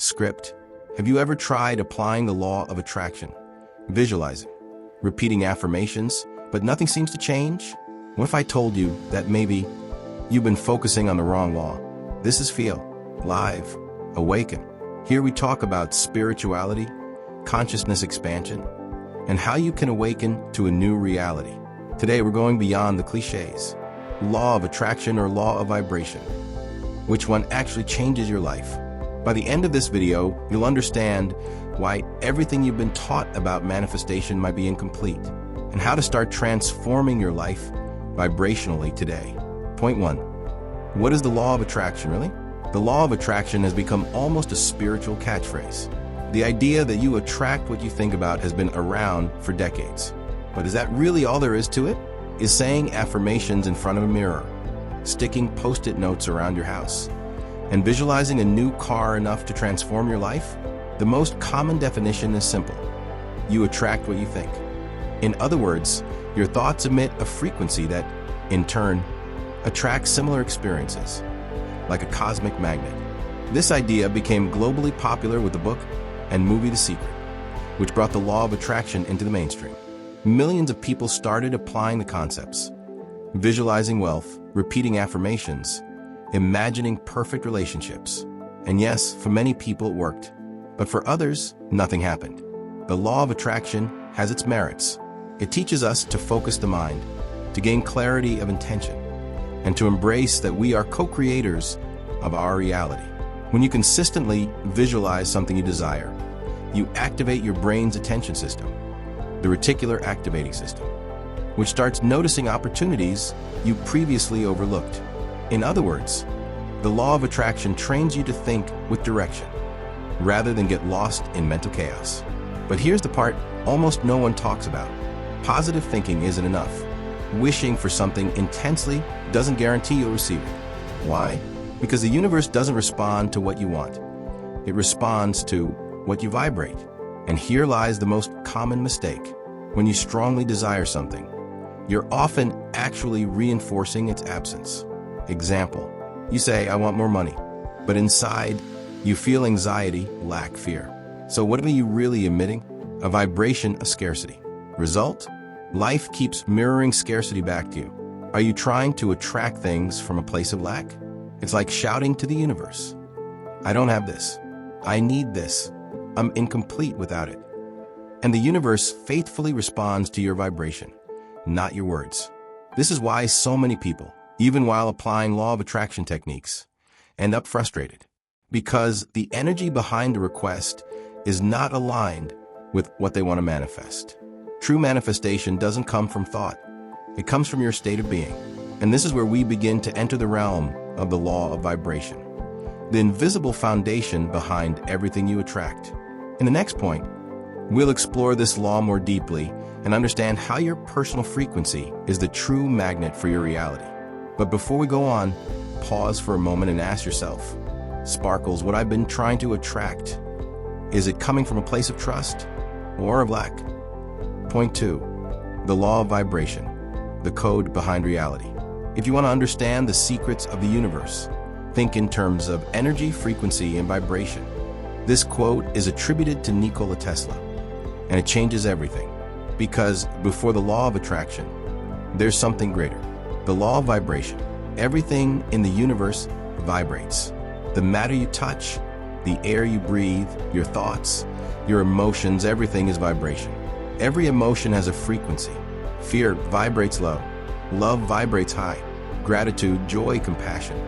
script. Have you ever tried applying the law of attraction? Visualizing, repeating affirmations, but nothing seems to change? What if I told you that maybe you've been focusing on the wrong law? This is Feel Live, Awaken. Here we talk about spirituality, consciousness expansion, and how you can awaken to a new reality. Today we're going beyond the clichés. Law of attraction or law of vibration. Which one actually changes your life? By the end of this video, you'll understand why everything you've been taught about manifestation might be incomplete, and how to start transforming your life vibrationally today. Point 1. What is the law of attraction, really? The law of attraction has become almost a spiritual catchphrase. The idea that you attract what you think about has been around for decades. But is that really all there is to it? Is saying affirmations in front of a mirror, sticking post-it notes around your house, and visualizing a new car enough to transform your life? The most common definition is simple. You attract what you think. In other words, your thoughts emit a frequency that, in turn, attracts similar experiences, like a cosmic magnet. This idea became globally popular with the book and movie The Secret, which brought the law of attraction into the mainstream. Millions of people started applying the concepts, visualizing wealth, repeating affirmations, imagining perfect relationships. And yes, for many people it worked, but for others, nothing happened. The law of attraction has its merits. It teaches us to focus the mind, to gain clarity of intention, and to embrace that we are co-creators of our reality. When you consistently visualize something you desire, you activate your brain's attention system, the reticular activating system, which starts noticing opportunities you previously overlooked. In other words, the law of attraction trains you to think with direction, rather than get lost in mental chaos. But here's the part almost no one talks about. Positive thinking isn't enough. Wishing for something intensely doesn't guarantee you'll receive it. Why? Because the universe doesn't respond to what you want. It responds to what you vibrate. And here lies the most common mistake. When you strongly desire something, you're often actually reinforcing its absence. Example, you say, I want more money, but inside, you feel anxiety, lack, fear. So what are you really emitting? A vibration of scarcity. Result? Life keeps mirroring scarcity back to you. Are you trying to attract things from a place of lack? It's like shouting to the universe, I don't have this. I need this. I'm incomplete without it. And the universe faithfully responds to your vibration, not your words. This is why so many people, even while applying law of attraction techniques, end up frustrated. Because the energy behind the request is not aligned with what they want to manifest. True manifestation doesn't come from thought. It comes from your state of being. And this is where we begin to enter the realm of the law of vibration, the invisible foundation behind everything you attract. In the next point, we'll explore this law more deeply and understand how your personal frequency is the true magnet for your reality. But before we go on, pause for a moment and ask yourself, Sparkles, what I've been trying to attract, is it coming from a place of trust or of lack? Point 2, the law of vibration, the code behind reality. If you want to understand the secrets of the universe, think in terms of energy, frequency, and vibration. This quote is attributed to Nikola Tesla, and it changes everything. Because before the law of attraction, there's something greater. The law of vibration. Everything in the universe vibrates. The matter you touch, the air you breathe, your thoughts, your emotions, everything is vibration. Every emotion has a frequency. Fear vibrates low. Love vibrates high. Gratitude, joy, compassion.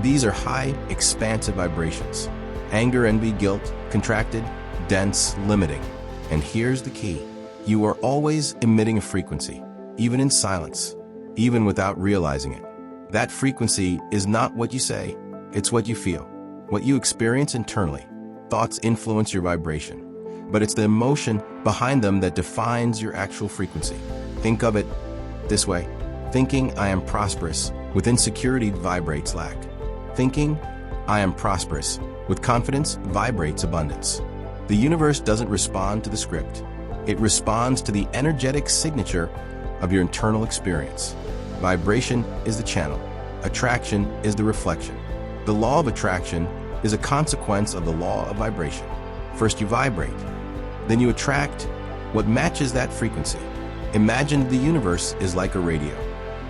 These are high, expansive vibrations. Anger, envy, guilt, contracted, dense, limiting. And here's the key. You are always emitting a frequency, even in silence, even without realizing it. That frequency is not what you say, it's what you feel, what you experience internally. Thoughts influence your vibration, but it's the emotion behind them that defines your actual frequency. Think of it this way. Thinking I am prosperous with insecurity vibrates lack. Thinking I am prosperous with confidence vibrates abundance. The universe doesn't respond to the script. It responds to the energetic signature of your internal experience. Vibration is the channel. Attraction is the reflection. The law of attraction is a consequence of the law of vibration. First you vibrate, then you attract what matches that frequency. Imagine the universe is like a radio.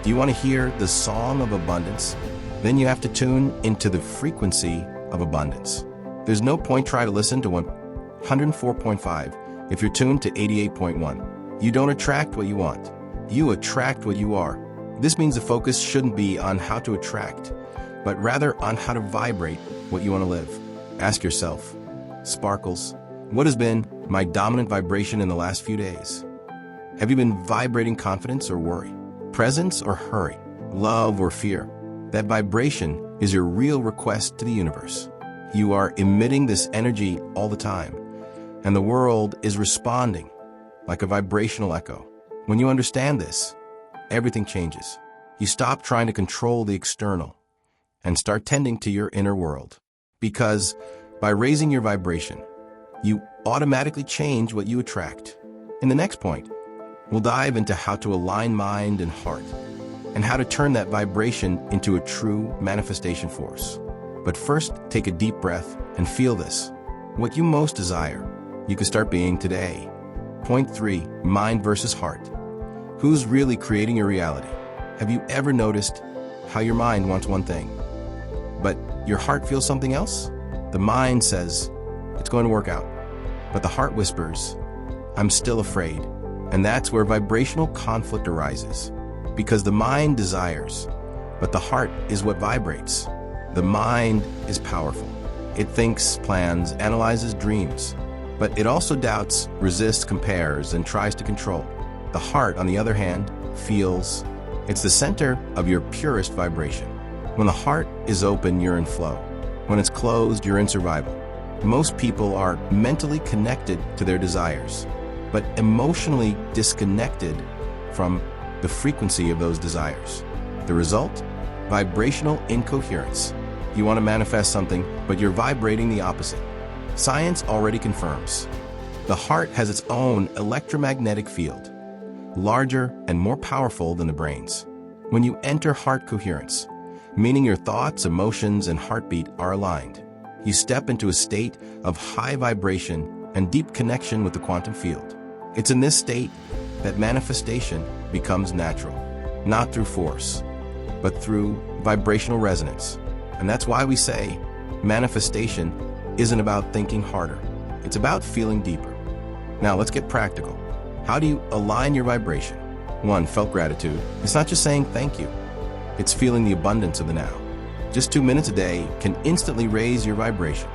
Do you want to hear the song of abundance? Then you have to tune into the frequency of abundance. There's no point trying to listen to 104.5 if you're tuned to 88.1. You don't attract what you want. You attract what you are. This means the focus shouldn't be on how to attract, but rather on how to vibrate what you want to live. Ask yourself, Sparkles, what has been my dominant vibration in the last few days? Have you been vibrating confidence or worry, presence or hurry, love or fear? That vibration is your real request to the universe. You are emitting this energy all the time, and the world is responding like a vibrational echo. When you understand this, everything changes. You stop trying to control the external and start tending to your inner world. Because by raising your vibration, you automatically change what you attract. In the next point, we'll dive into how to align mind and heart, and how to turn that vibration into a true manifestation force. But first, take a deep breath and feel this. What you most desire, you can start being today. Point 3, mind versus heart. Who's really creating your reality? Have you ever noticed how your mind wants one thing, but your heart feels something else? The mind says, it's going to work out. But the heart whispers, I'm still afraid. And that's where vibrational conflict arises. Because the mind desires, but the heart is what vibrates. The mind is powerful. It thinks, plans, analyzes, dreams. But it also doubts, resists, compares, and tries to control. The heart, on the other hand, feels. It's the center of your purest vibration. When the heart is open, you're in flow. When it's closed, you're in survival. Most people are mentally connected to their desires, but emotionally disconnected from the frequency of those desires. The result? Vibrational incoherence. You want to manifest something, but you're vibrating the opposite. Science already confirms. The heart has its own electromagnetic field, larger and more powerful than the brain's. When you enter heart coherence, meaning your thoughts, emotions, and heartbeat are aligned, you step into a state of high vibration and deep connection with the quantum field. It's in this state that manifestation becomes natural, not through force, but through vibrational resonance. And that's why we say manifestation isn't about thinking harder. It's about feeling deeper. Now let's get practical. How do you align your vibration? 1. Felt gratitude. It's not just saying thank you. It's feeling the abundance of the now. Just 2 minutes a day can instantly raise your vibration.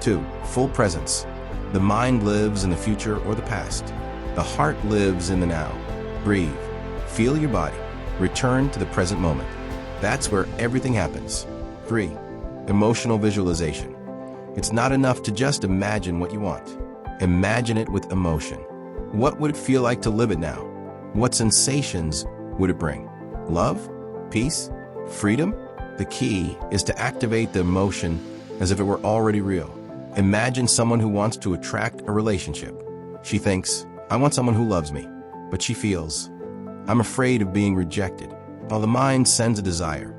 2. Full presence. The mind lives in the future or the past. The heart lives in the now. Breathe. Feel your body. Return to the present moment. That's where everything happens. 3. Emotional visualization. It's not enough to just imagine what you want. Imagine it with emotion. What would it feel like to live it now? What sensations would it bring? Love? Peace? Freedom? The key is to activate the emotion as if it were already real. Imagine someone who wants to attract a relationship. She thinks, I want someone who loves me. But she feels, I'm afraid of being rejected. While the mind sends a desire,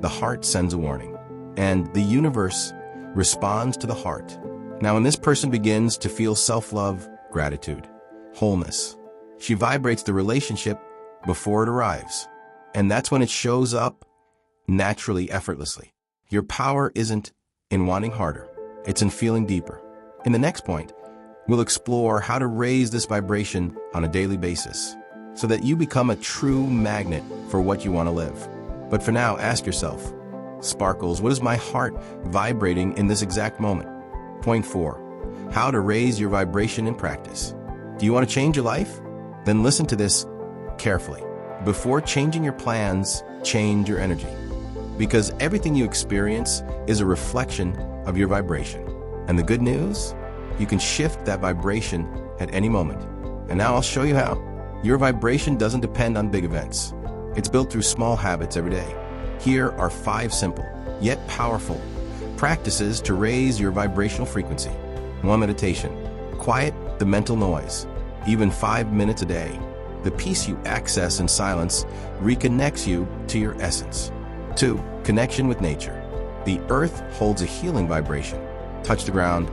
the heart sends a warning. And the universe responds to the heart. Now, when this person begins to feel self-love, gratitude, wholeness, she vibrates the relationship before it arrives. And that's when it shows up naturally, effortlessly. Your power isn't in wanting harder. It's in feeling deeper. In the next point, we'll explore how to raise this vibration on a daily basis so that you become a true magnet for what you want to live. But for now, ask yourself, Sparkles, what is my heart vibrating in this exact moment? Point 4, how to raise your vibration in practice. Do you want to change your life? Then listen to this carefully. Before changing your plans, change your energy. Because everything you experience is a reflection of your vibration. And the good news? You can shift that vibration at any moment. And now I'll show you how. Your vibration doesn't depend on big events. It's built through small habits every day. Here are 5 simple, yet powerful, practices to raise your vibrational frequency. 1. Meditation. Quiet the mental noise. Even 5 minutes a day. The peace you access in silence reconnects you to your essence. 2. Connection with nature. The earth holds a healing vibration. Touch the ground.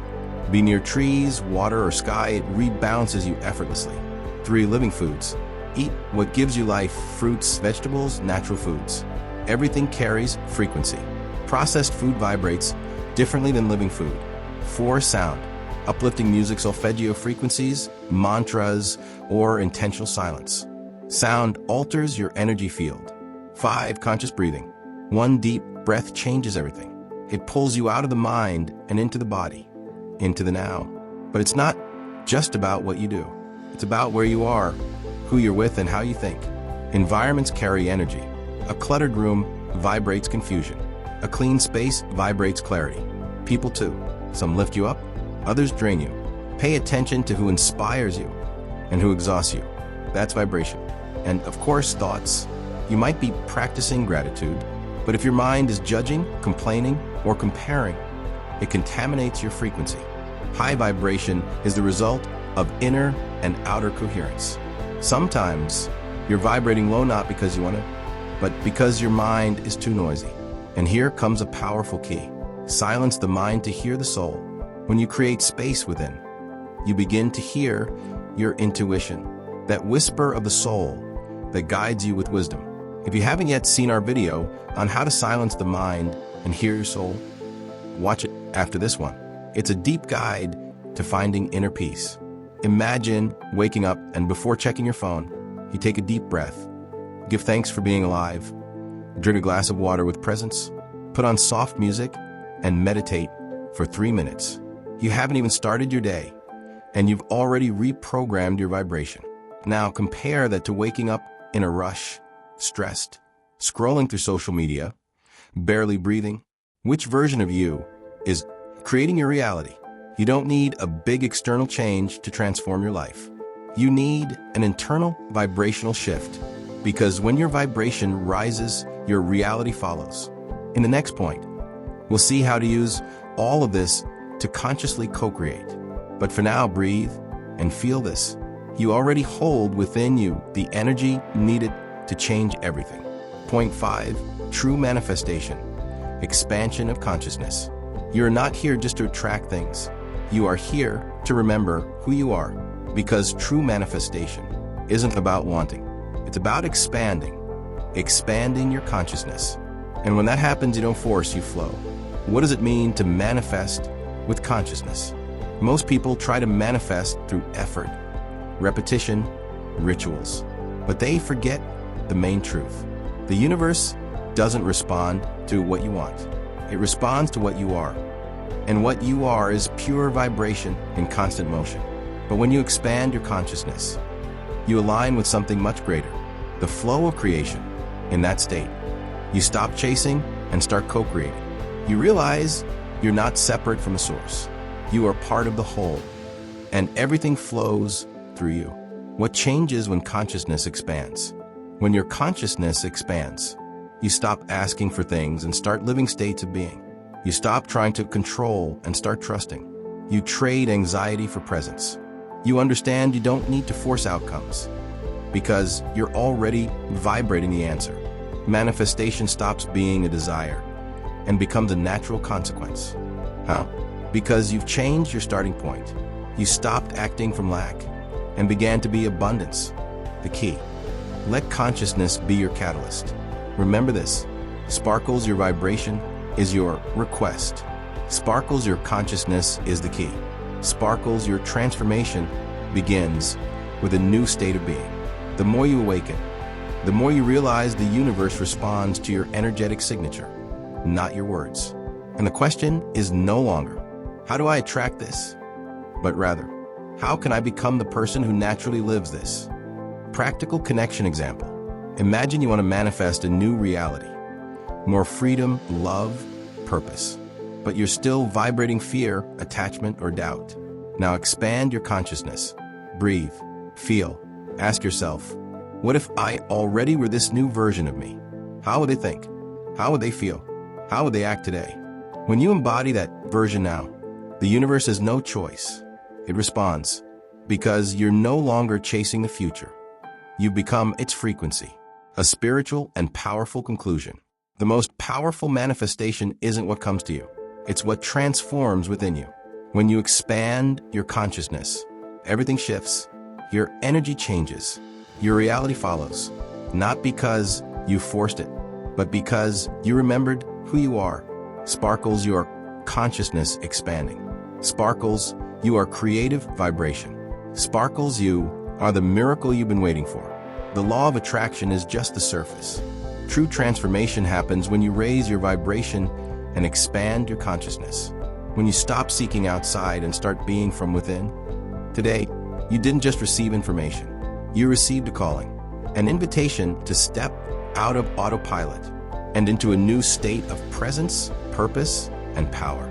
Be near trees, water, or sky. It rebalances you effortlessly. 3. Living foods. Eat what gives you life: fruits, vegetables, natural foods. Everything carries frequency. Processed food vibrates differently than living food. 4. Sound. Uplifting music, solfeggio frequencies, mantras, or intentional silence. Sound alters your energy field. 5. Conscious breathing. One deep breath changes everything. It pulls you out of the mind and into the body, into the now. But it's not just about what you do. It's about where you are, who you're with, and how you think. Environments carry energy. A cluttered room vibrates confusion. A clean space vibrates clarity. People too. Some lift you up, others drain you. Pay attention to who inspires you and who exhausts you. That's vibration. And of course, thoughts. You might be practicing gratitude, but if your mind is judging, complaining, or comparing, it contaminates your frequency. High vibration is the result of inner and outer coherence. Sometimes you're vibrating low not because you want to, but because your mind is too noisy. And here comes a powerful key. Silence the mind to hear the soul. When you create space within, you begin to hear your intuition, that whisper of the soul that guides you with wisdom. If you haven't yet seen our video on how to silence the mind and hear your soul, watch it after this one. It's a deep guide to finding inner peace. Imagine waking up and before checking your phone, you take a deep breath. Give thanks for being alive. Drink a glass of water with presence. Put on soft music and meditate for 3 minutes. You haven't even started your day, and you've already reprogrammed your vibration. Now compare that to waking up in a rush, stressed, scrolling through social media, barely breathing. Which version of you is creating your reality? You don't need a big external change to transform your life. You need an internal vibrational shift, because when your vibration rises, your reality follows. In the next point, we'll see how to use all of this to consciously co-create. But for now, breathe and feel this. You already hold within you the energy needed to change everything. Point 5, true manifestation, expansion of consciousness. You're not here just to attract things. You are here to remember who you are, because true manifestation isn't about wanting. It's about expanding your consciousness. And when that happens, you don't force, you flow. What does it mean to manifest with consciousness? Most people try to manifest through effort, repetition, rituals, but they forget the main truth. The universe doesn't respond to what you want. It responds to what you are. And what you are is pure vibration in constant motion. But when you expand your consciousness, you align with something much greater, the flow of creation. In that state, you stop chasing and start co-creating. You realize you're not separate from the source. You are part of the whole, and everything flows through you. What changes when consciousness expands? When your consciousness expands, you stop asking for things and start living states of being. You stop trying to control and start trusting. You trade anxiety for presence. You understand you don't need to force outcomes, because you're already vibrating the answer. Manifestation stops being a desire and becomes a natural consequence. How? Because you've changed your starting point. You stopped acting from lack and began to be abundance. The key: let consciousness be your catalyst. Remember this: sparkles your vibration is your request. Sparkles your consciousness is the key. Sparkles your transformation begins with a new state of being. The more you awaken, the more you realize the universe responds to your energetic signature, not your words. And the question is no longer, how do I attract this? But rather, how can I become the person who naturally lives this? Practical connection example. Imagine you want to manifest a new reality. More freedom, love, purpose. But you're still vibrating fear, attachment, or doubt. Now expand your consciousness. Breathe, feel, ask yourself, what if I already were this new version of me? How would they think? How would they feel? How would they act today? When you embody that version now, the universe has no choice. It responds, because you're no longer chasing the future. You've become its frequency. A spiritual and powerful conclusion. The most powerful manifestation isn't what comes to you. It's what transforms within you. When you expand your consciousness, everything shifts. Your energy changes. Your reality follows. Not because you forced it, but because you remembered who you are. Sparkles your consciousness expanding. Sparkles, you are creative vibration. Sparkles, you are the miracle you've been waiting for. The law of attraction is just the surface. True transformation happens when you raise your vibration and expand your consciousness. When you stop seeking outside and start being from within. Today, you didn't just receive information. You received a calling, an invitation to step out of autopilot and into a new state of presence, purpose, and power.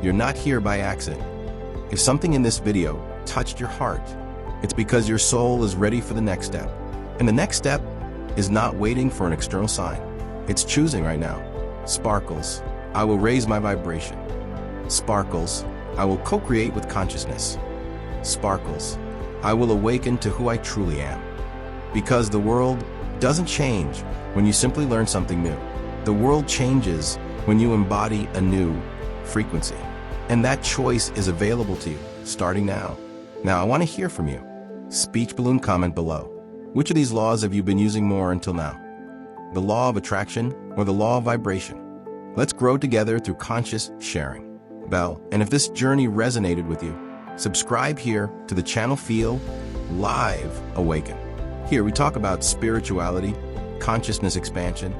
You're not here by accident. If something in this video touched your heart, it's because your soul is ready for the next step. And the next step is not waiting for an external sign. It's choosing right now. Sparkles, I will raise my vibration. Sparkles, I will co-create with consciousness. Sparkles, I will awaken to who I truly am. Because the world doesn't change when you simply learn something new. The world changes when you embody a new frequency. And that choice is available to you, starting now. Now, I want to hear from you. Speech balloon comment below. Which of these laws have you been using more until now? The law of attraction or the law of vibration? Let's grow together through conscious sharing. Bell, and if this journey resonated with you, subscribe here to the channel Feel Live Awaken. Here we talk about spirituality, consciousness expansion,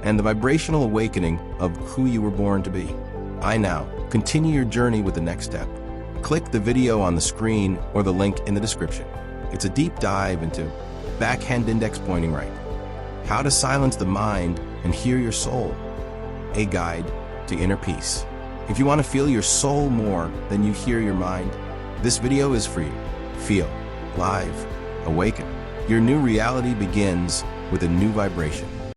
and the vibrational awakening of who you were born to be. I now continue your journey with the next step. Click the video on the screen or the link in the description. It's a deep dive into backhand index pointing right. How to silence the mind and hear your soul. A guide to inner peace. If you want to feel your soul more than you hear your mind, this video is for you. Feel Live Awaken. Your new reality begins with a new vibration.